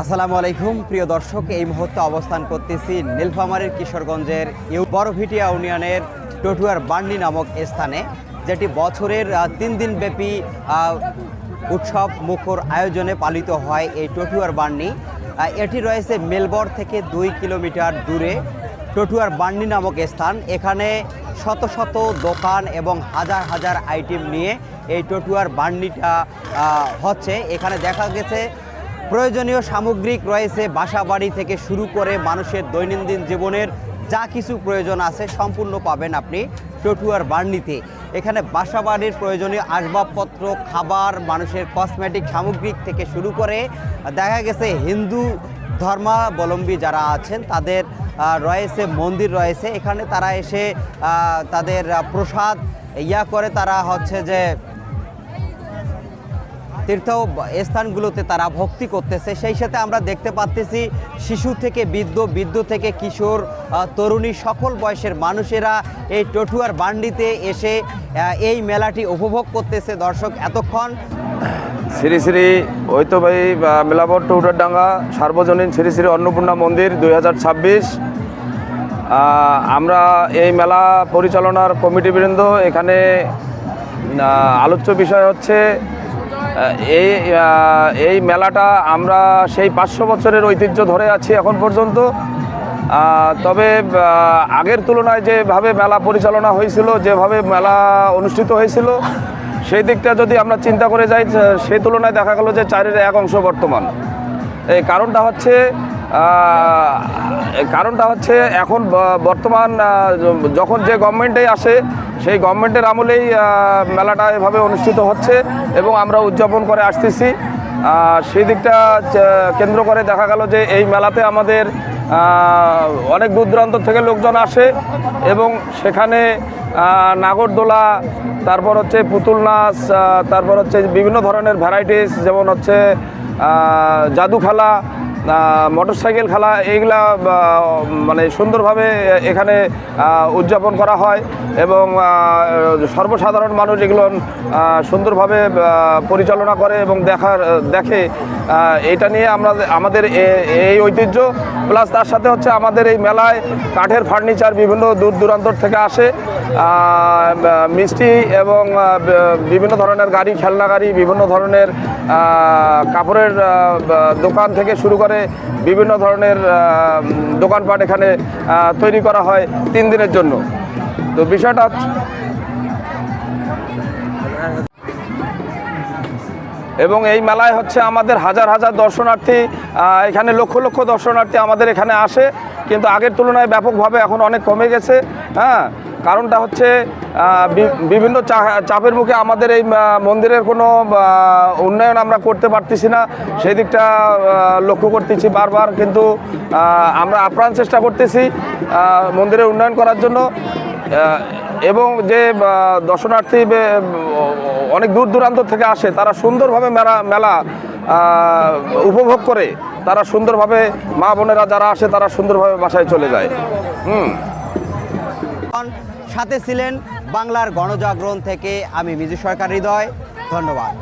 আসসালামু আলাইকুম প্রিয় দর্শক, এই মুহূর্তে অবস্থান করতেছি নীলফামারীর কিশোরগঞ্জের বড়ভিটিয়া ইউনিয়নের টটুয়ার বান্ডি নামক স্থানে, যেটি বছরের 3 দিন ব্যাপী উৎসব মুখর আয়োজনে পালিত হয়। এই টটুয়ার বান্ডি এটি রয়েছে মেলবর্ন থেকে 2 কিলোমিটার দূরে টটুয়ার বান্ডি নামক স্থান। এখানে শত শত দোকান এবং হাজার হাজার আইটেম নিয়ে এই টটুয়ার বান্ডিটা হচ্ছে। এখানে দেখা গেছে প্রয়োজনীয় সামগ্রিক রয়েছে, বাসা বাড়ি থেকে শুরু করে মানুষের দৈনন্দিন জীবনের যা কিছু প্রয়োজন আছে সম্পূর্ণ পাবেন আপনি টটুয়ার বান্ডিতে। এখানে বাসা বাড়ির প্রয়োজনীয় আসবাবপত্র, খাবার, মানুষের কসমেটিক সামগ্রিক থেকে শুরু করে দেখা গেছে হিন্দু ধর্মাবলম্বী যারা আছেন তাদের রয়েছে মন্দির রয়েছে। এখানে তারা এসে তাদের প্রসাদ করে তারা হচ্ছে যে তীর্থ স্থানগুলোতে তারা ভক্তি করতেছে। সেই সাথে আমরা দেখতে পাচ্তেছি শিশু থেকে বৃদ্ধ থেকে কিশোর, তরুণী, সকল বয়সের মানুষেরা এই টটুয়ার বান্ডিতে এসে এই মেলাটি উপভোগ করতেছে। দর্শক, এতক্ষণ শ্রী শ্রী ঐতিহ্যবাহী মেলাবট টুটারডাঙ্গা সার্বজনীন শ্রী শ্রী অন্নপূর্ণা মন্দির 2026। আমরা এই মেলা পরিচালনার কমিটিবৃন্দ এখানে আলোচ্য বিষয় হচ্ছে এই মেলাটা আমরা সেই 500 বছরের ঐতিহ্য ধরে আছি এখন পর্যন্ত। তবে আগের তুলনায় যেভাবে মেলা পরিচালনা হয়েছিল, যেভাবে মেলা অনুষ্ঠিত হয়েছিল, সেই দিকটা যদি আমরা চিন্তা করে যাই, সেই তুলনায় দেখা গেল যে 4-এর 1 অংশ বর্তমান। এই কারণটা হচ্ছে এখন বর্তমান যখন যে গভর্নমেন্টেই আসে সেই গভর্নমেন্টের আমলেই মেলাটা এভাবে অনুষ্ঠিত হচ্ছে এবং আমরা উদযাপন করে আসতেছি। সেই দিকটা কেন্দ্র করে দেখা গেল যে এই মেলাতে আমাদের অনেক দূর দূরান্ত থেকে লোকজন আসে এবং সেখানে নাগরদোলা, তারপর হচ্ছে পুতুল নাচ, তারপর হচ্ছে বিভিন্ন ধরনের ভ্যারাইটিস, যেমন হচ্ছে জাদু খেলা, মোটরসাইকেল খেলা, এইগুলা মানে সুন্দরভাবে এখানে উদযাপন করা হয় এবং সর্বসাধারণ মানুষ এগুলো সুন্দরভাবে পরিচালনা করে এবং দেখে। এটা নিয়ে আমাদের এই ঐতিহ্য, প্লাস তার সাথে হচ্ছে আমাদের এই মেলায় কাঠের ফার্নিচার বিভিন্ন দূর দূরান্তর থেকে আসে, মিষ্টি এবং বিভিন্ন ধরনের গাড়ি, খেলনা গাড়ি, বিভিন্ন ধরনের কাপড়ের দোকান থেকে শুরু করে বিভিন্ন ধরনের দোকানপাট এখানে তৈরি করা হয় 3 দিনের জন্য। তো বিষয়টা এবং এই মেলায় হচ্ছে আমাদের হাজার হাজার দর্শনার্থী, এখানে লক্ষ লক্ষ দর্শনার্থী আমাদের এখানে আসে, কিন্তু আগের তুলনায় ব্যাপকভাবে এখন অনেক কমে গেছে। কারণটা হচ্ছে বিভিন্ন চাপের মুখে আমাদের এই মন্দিরের কোনো উন্নয়ন আমরা করতে পারতেছি না, সেই দিকটা লক্ষ্য করতেছি বারবার, কিন্তু আমরা আপ্রাণ চেষ্টা করতেছি মন্দিরের উন্নয়ন করার জন্য। এবং যে দর্শনার্থী অনেক দূর দূরান্ত থেকে আসে, তারা সুন্দরভাবে মেলা উপভোগ করে, তারা সুন্দরভাবে, মা বোনেরা যারা আসে তারা সুন্দরভাবে বাসায় চলে যায়। সাথে ছিলেন বাংলার গণজাগরণ থেকে আমি মিজু সরকার হৃদয়। ধন্যবাদ।